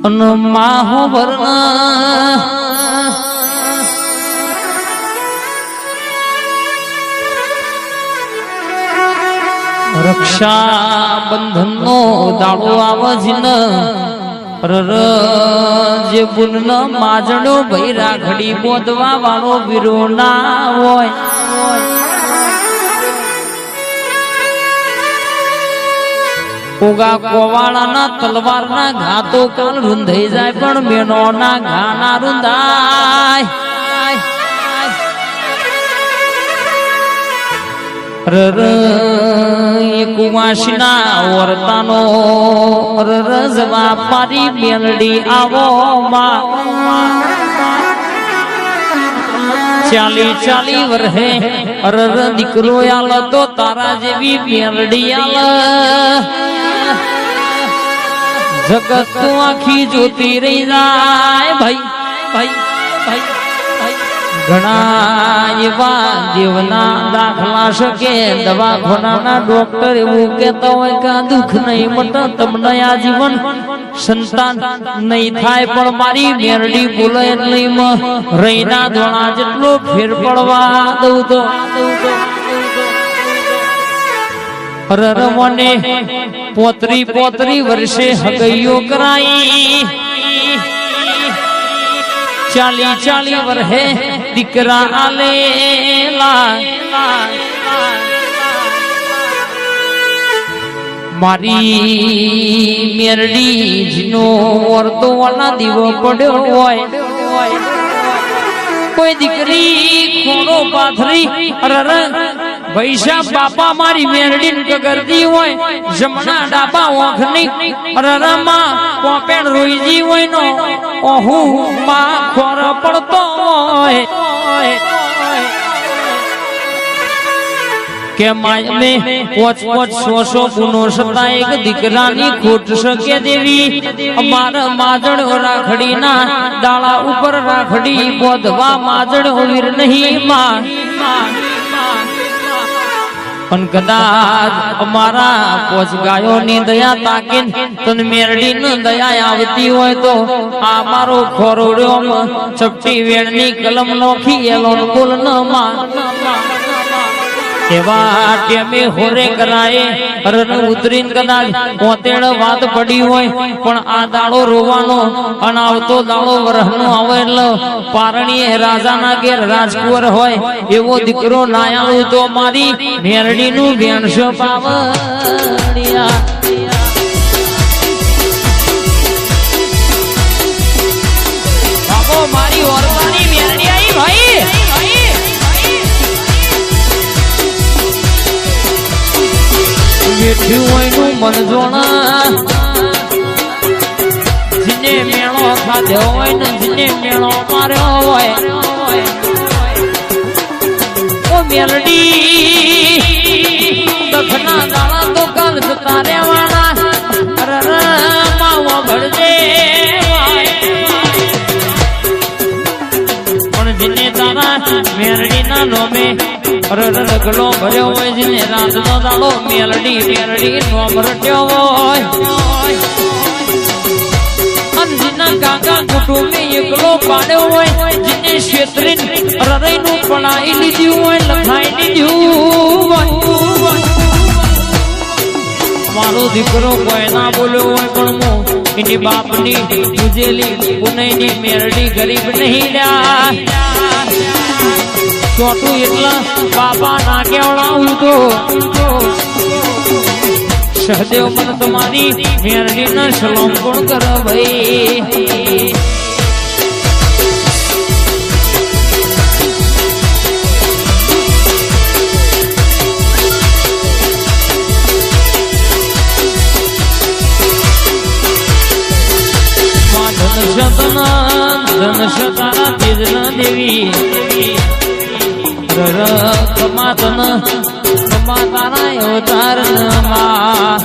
માહો વરણ રક્ષા બંધન નો દાડો આવજ ન જે બુન માજણો ભઈ રાખડી બોધવા વાળો વીરો ના હોય ઉગા કોવાળા ના તલવાર ના ઘા તો કાલ રૂંધાઈ જાય પણ મેનો ના ઘા ના રૂંધાય કુવાસના વર્તાનો રજવા પારી મેલડી આવો ચાલી વરહે દીકરો આલ તો તારા જેવી મેલડી આલ જગત તો આખી જોતી રહી જાય ભાઈ ભાઈ ભાઈ ઘણા એવા દેવના દાખલા શકે દવાખાનાના ડોક્ટર એવું કહેતા હોય કે દુઃખ નહીં મટે તમને આ જીવન સંતાન નહીં થાય પણ મારી મેરડી બોલે એટલે રહીના ધોણા જેટલો ફેર પડવા દઉં તો મને પોતરી વર્ષે હગૈયો કરાઈ ચાલી વર્ષે દીકરા આલેલા મારી મેરડી જીનો વર્તો વાળા દીવો પડ્યો હોય કોઈ દીકરી ખોડો પાથરી પૈસા બાપા મારી મેરડી કગરતી હોય જમણા ડાબા ઓખની રરમાં પોપેણ રોઈજી હોય નો ઓહુ માં ખોર પડતો હોય કે માયને પોચ સો ગુનો સતા એક દીકરાની ખોટ શકે દેવી અમારા માજણ રાખડી ના ડાળા ઉપર રાખડી બોધવા માજણ વીર નહીં માં પણ કદાચ અમારા પોચ ગાયો ની દયા તાકીન તન મેરડી ની દયા આવતી હોય તો આ મારો ખોરડ્યો ચપટી વેણ ની કલમ નોખી એલો બોલ ન માં એવા ટેમે હોરે કરાય રન ઉતરીન કદાચ પોતેડ વાત પડી હોય પણ આ દાડો રોવાનો અને આવતો દાડો વરહનો આવે એટલે પારણીએ રાજાના ઘેર રાજકુંવર હોય એવો દીકરો નાયાળુ તો મારી મેરડી નું ભેણસો પાવડિયા બાબો મારી ઓરતાની મેરડી આવી ભાઈ બેઠ્યું હોય નું મન જોણા જીને મેળો ખાધ્યો હોય ને જીને મેળો માર્યો હોય ઓ મેલડી દખના દાણા તો કાલ જતા રહેવાના માવો ભળજે પણ જીને તારા મેરડી ના નોમે રગલો ભર્યો હોય જેને રાત નો દાડો મેલડી નોમ રટ્યો હોય અંજના કાકા કુટુંબે એકલો પાડ્યો હોય જેને ક્ષેત્રીન હૃદય નું પડાઈ લીધું હોય લખાઈ લીધું હોય મારો દીકરો કોઈ ના બોલ્યો હોય પણ હું એની બાપની પૂજેલી પુનઈની મેરડી ગરીબ નહીં રહ્યા ચોટું એટલા બાપા ના કેવડાવું તો સહદેવ મન તમારી મેરડી ના સલામ કોણ કર ભાઈ ધન શતારા તેજના દેવી કમા તારા અવતાર માં